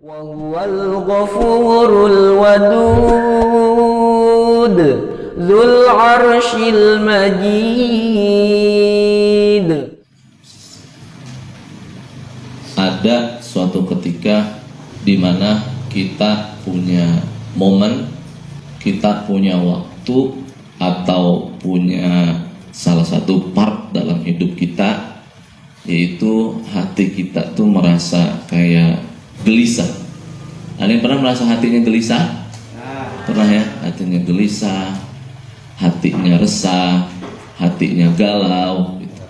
Wahuwal ghafurul wadud Dzul arsyil majid. Ada suatu ketika di mana kita punya momen, kita punya waktu, atau punya salah satu part dalam hidup kita, yaitu hati kita tuh merasa kayak gelisah. Ada yang pernah merasa hatinya gelisah? Pernah ya? Hatinya gelisah, hatinya resah, hatinya galau gitu.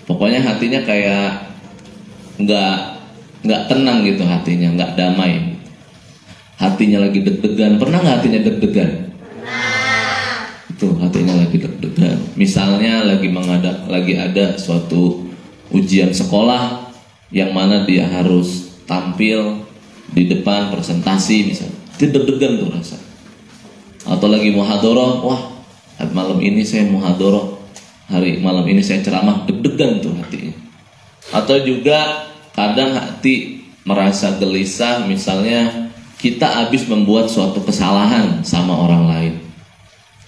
Pokoknya hatinya kayak nggak tenang gitu, hatinya nggak damai. Hatinya lagi deg-degan. Pernah nggak hatinya deg-degan? Itu hatinya lagi deg-degan. Misalnya lagi ada suatu ujian sekolah yang mana dia harus tampil di depan presentasi misalnya, itu deg-degan tuh rasa. Atau lagi muhadharah, wah malam ini saya muhadharah, malam ini saya ceramah, deg-degan tuh hatinya. Atau juga kadang hati merasa gelisah, misalnya kita habis membuat suatu kesalahan sama orang lain.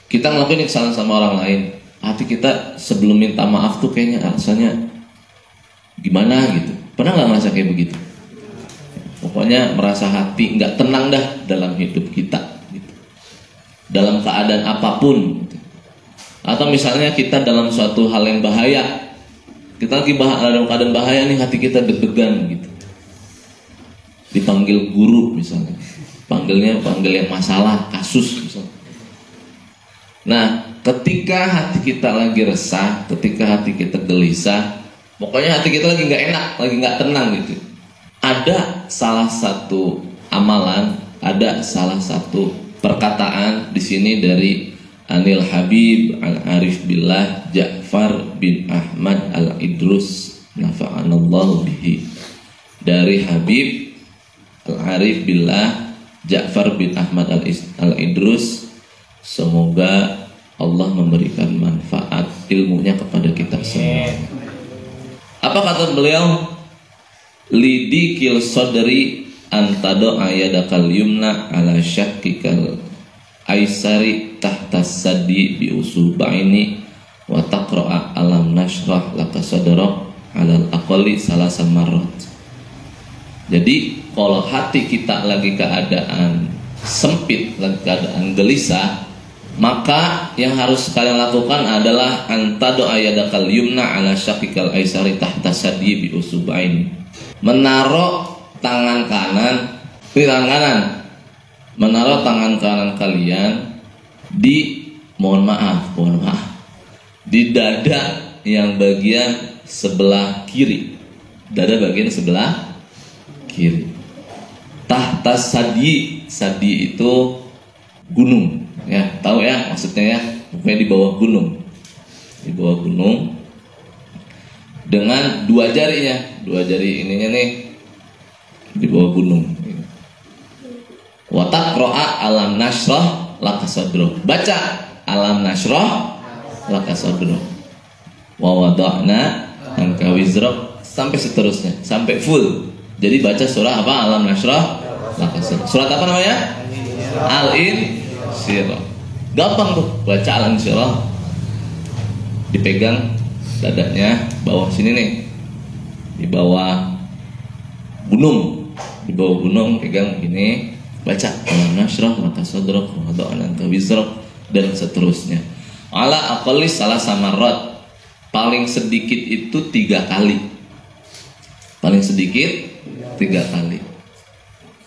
Kita ngelakuin kesalahan sama orang lain, hati kita sebelum minta maaf tuh kayaknya rasanya gimana gitu. Pernah nggak merasa kayak begitu? Pokoknya merasa hati nggak tenang dah dalam hidup kita gitu. Dalam keadaan apapun gitu. Atau misalnya kita dalam suatu hal yang bahaya, kita lagi dalam keadaan bahaya nih, hati kita deg-degan gitu. Dipanggil guru misalnya, panggil yang masalah, kasus misalnya. Nah, ketika hati kita lagi resah, ketika hati kita gelisah, pokoknya hati kita lagi nggak enak, lagi nggak tenang gitu. Ada salah satu amalan, ada salah satu perkataan di sini dari Anil Habib Al-Arif Billah Ja'far bin Ahmad Al-Idrus nafa'anallahu bihi. Dari Habib Al-Arif Billah Ja'far bin Ahmad Al-Idrus, semoga Allah memberikan manfaat ilmunya kepada kita semua. Apa kata beliau? Lidikil sodri antado ayadakal yumna ala syakkikal aisari tahtas sadi bi usubaini wa taqra'a alam nashrah laka sadrak alal aqalli salasa marrat. Jadi kalau hati kita lagi keadaan sempit, lagi keadaan gelisah, maka yang harus kalian lakukan adalah antado ayadakal yumna ala syakkikal aisari tahtas sadi bi usubaini. Menaruh tangan kanan, menaruh tangan kanan kalian di, mohon maaf, di dada yang bagian sebelah kiri, dada bagian sebelah kiri. Tahta sadi itu gunung, ya tahu ya maksudnya ya, pokoknya di bawah gunung, dengan dua jari ininya nih di bawah gunung. Wa taqra'a alam nashrah laka sadrak. Baca alam nashrah laka sadrak. Wa wada'na anka wizrak, sampai seterusnya, sampai full. Jadi baca surah apa? Alam nashrah laka sadrak. Surat apa namanya? Al-Insyirah. Gampang tuh, baca Al-Insyirah. Dipegang dadanya, bawah sini nih, di bawah gunung, pegang gini, baca alam nashrah laka sadrak wa wada'na anka wizrak, dan seterusnya. Ala aqalli salasa marrat, paling sedikit itu 3 kali. Paling sedikit 3 kali.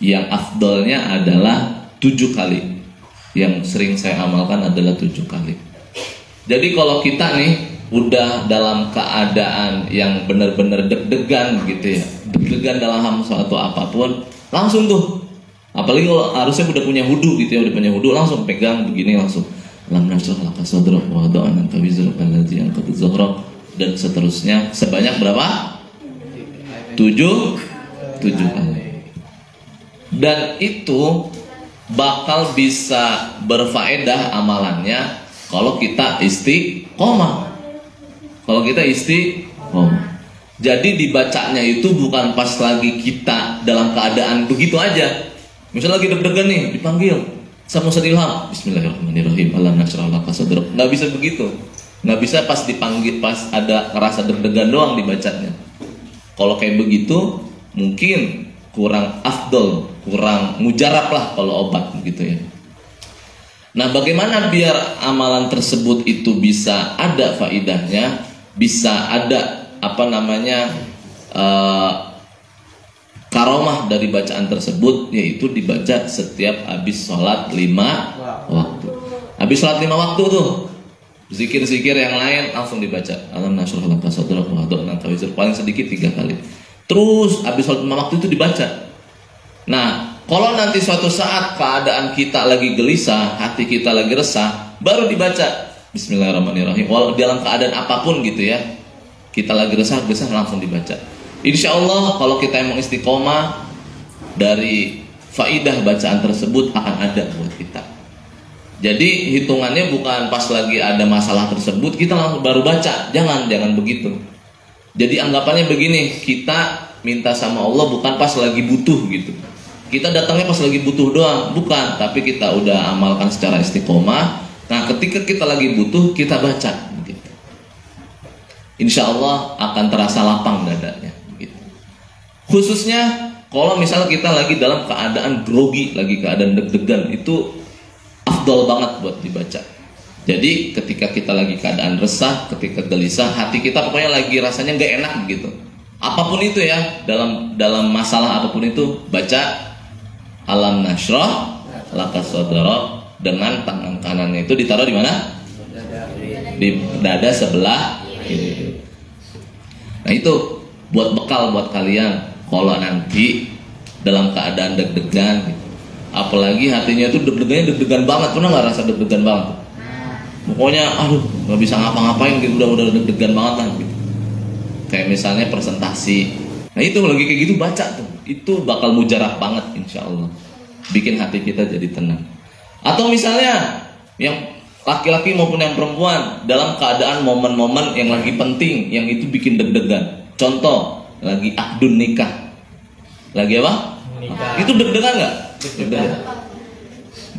Yang afdolnya adalah 7 kali. Yang sering saya amalkan adalah 7 kali. Jadi kalau kita nih udah dalam keadaan yang benar-benar deg-degan gitu ya, deg-degan dalam suatu apapun, langsung tuh, apalagi kalau harusnya udah punya wudu gitu ya, langsung pegang begini, langsung lam nashrah laka sadrak wa wada'na anka wizrak allazi anqadha dhahrak, dan seterusnya, sebanyak berapa? 7 kali. Dan itu bakal bisa berfaedah amalannya kalau kita istiqomah. Jadi dibacanya itu bukan pas lagi kita dalam keadaan begitu aja. Misalnya lagi deg-degan nih, dipanggil sama Ustaz Ilham, Bismillahirrahmanirrahim, alam nasrah laka sadrak. Nggak bisa begitu. Nggak bisa pas dipanggil, pas ada rasa deg-degan doang dibacanya. Kalau kayak begitu mungkin kurang afdol, kurang mujarab lah kalau obat gitu ya. Nah, bagaimana biar amalan tersebut itu bisa ada faidahnya, bisa ada karomah dari bacaan tersebut, yaitu dibaca setiap habis sholat 5 waktu. Habis sholat 5 waktu tuh, zikir-zikir yang lain langsung dibaca. Alam nasrah laka sadrak wa wada'na anka wizrak, paling sedikit 3 kali. Terus habis sholat 5 waktu itu dibaca. Nah, kalau nanti suatu saat keadaan kita lagi gelisah, hati kita lagi resah, baru dibaca Bismillahirrahmanirrahim. Walau dalam keadaan apapun gitu ya, kita lagi resah langsung dibaca. Insya Allah kalau kita emang istiqomah, dari faidah bacaan tersebut akan ada buat kita. Jadi hitungannya bukan pas lagi ada masalah tersebut kita langsung baru baca, jangan begitu. Jadi anggapannya begini, kita minta sama Allah bukan pas lagi butuh gitu. Kita datangnya pas lagi butuh doang, bukan, tapi kita udah amalkan secara istiqomah. Nah, ketika kita lagi butuh, kita baca gitu. Insya Allah akan terasa lapang dadanya gitu. Khususnya kalau misalnya kita lagi dalam keadaan grogi, lagi keadaan deg-degan, itu afdol banget buat dibaca. Jadi ketika kita lagi keadaan resah, ketika gelisah, hati kita pokoknya lagi rasanya nggak enak gitu. Apapun itu ya, dalam masalah apapun itu, baca alam nasrah laka sadrak, dengan tangan kanannya itu ditaruh di mana? Di dada sebelah kiri. Nah, itu buat bekal buat kalian kalau nanti dalam keadaan deg-degan gitu. Apalagi hatinya itu deg-degan banget. Pernah nggak rasa deg-degan banget? Pokoknya aduh nggak bisa ngapa-ngapain gitu, udah deg-degan banget kan gitu. Kayak misalnya presentasi. Nah, itu lagi kayak gitu baca tuh. Itu bakal mujarab banget insya Allah. Bikin hati kita jadi tenang. Atau misalnya yang laki-laki maupun yang perempuan dalam keadaan momen-momen yang lagi penting, yang itu bikin deg-degan. Contoh, lagi akdun nikah. Lagi apa? Nikah. Itu deg-degan nggak? Deg-degan.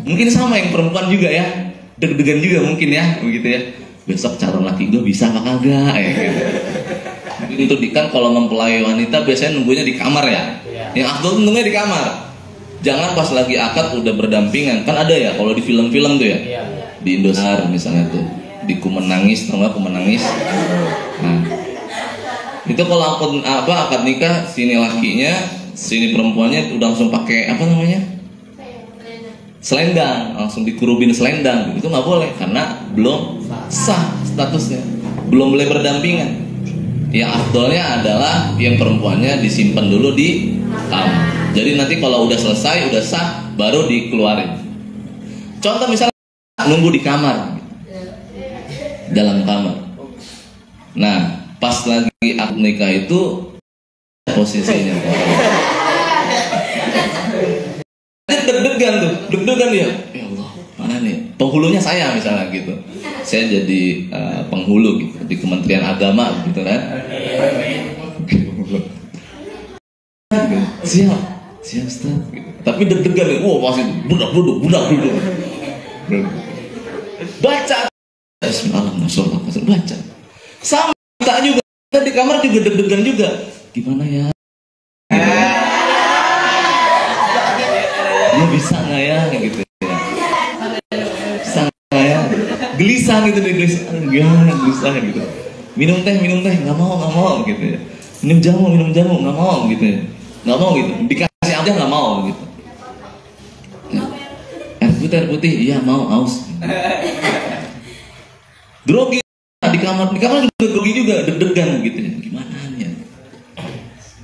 Mungkin sama yang perempuan juga ya. Deg-degan juga mungkin ya, begitu ya. Besok calon laki gue bisa apa kagak ya gitu. Itu kan kalau mempelai wanita biasanya nunggunya di kamar ya. Yang afdol nunggunya di kamar. Jangan pas lagi akad udah berdampingan. Kan ada ya kalau di film-film tuh ya. Di Indosiar misalnya tuh, di Ku Menangis, tau nggak Ku Menangis? Nah, itu kalau akad nikah, sini lakinya, sini perempuannya udah langsung pakai apa namanya? Selendang, langsung dikurubin selendang. Itu nggak boleh karena belum sah statusnya, belum boleh berdampingan. Yang afdolnya adalah yang perempuannya disimpan dulu di kamar. Jadi nanti kalau udah selesai, udah sah, baru dikeluarin. Contoh misalnya nunggu di kamar, dalam kamar. Nah, pas lagi akad nikah itu posisinya. Deg-degan tuh, deg-degan dia. Ya Allah, mana nih? Penghulunya saya misalnya gitu. Saya jadi penghulu gitu di Kementerian Agama gitu kan. Siap Ustaz. Gitu. Tapi deg-degan nih, masih budak duduk. Baca. Bismillahirrahmanirrahim. Baca. Sama kita juga, kita di kamar juga deg-degan juga. Gimana ya? Dia bisa nggak ya gitu ya? Bisa nggak ya? Gelisah gitu deh, gelisah gitu. Minum teh nggak mau gitu ya. Minum jamu nggak mau gitu ya. Nggak mau gitu. Dikasih aja nggak mau gitu. Air putih, iya mau, aus. Grogi di kamar juga grogi juga, deg-degan gitu ya. Gimana ya?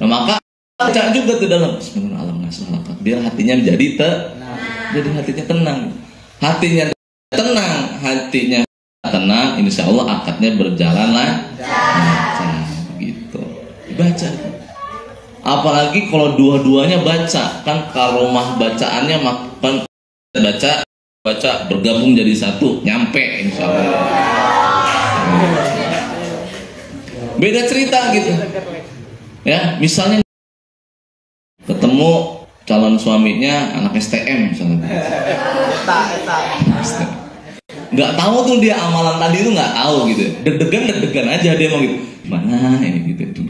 Nah, maka baca juga tuh dalam Bismillahirrahmanirrahim, biar hatinya jadi tenang. Hatinya tenang, insya Allah akadnya berjalan lancar gitu. Baca. Apalagi kalau dua-duanya baca, kan karomah bacaannya makan baca bergabung jadi satu, nyampe insya Allah. Beda cerita gitu. Ya, misalnya ketemu calon suaminya anak STM misalnya. Nggak tahu tuh dia amalan tadi tuh nggak tahu gitu. Deg-degan aja dia mau gitu. Gimana ini gitu.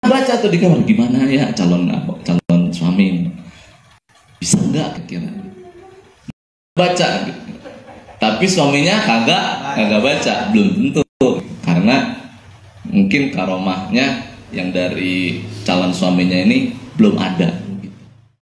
Baca tuh di kamar gimana ya calon suami. Bisa nggak kira? Baca gitu. Tapi suaminya kagak baca, belum tentu. Karena mungkin karomahnya yang dari calon suaminya ini belum ada.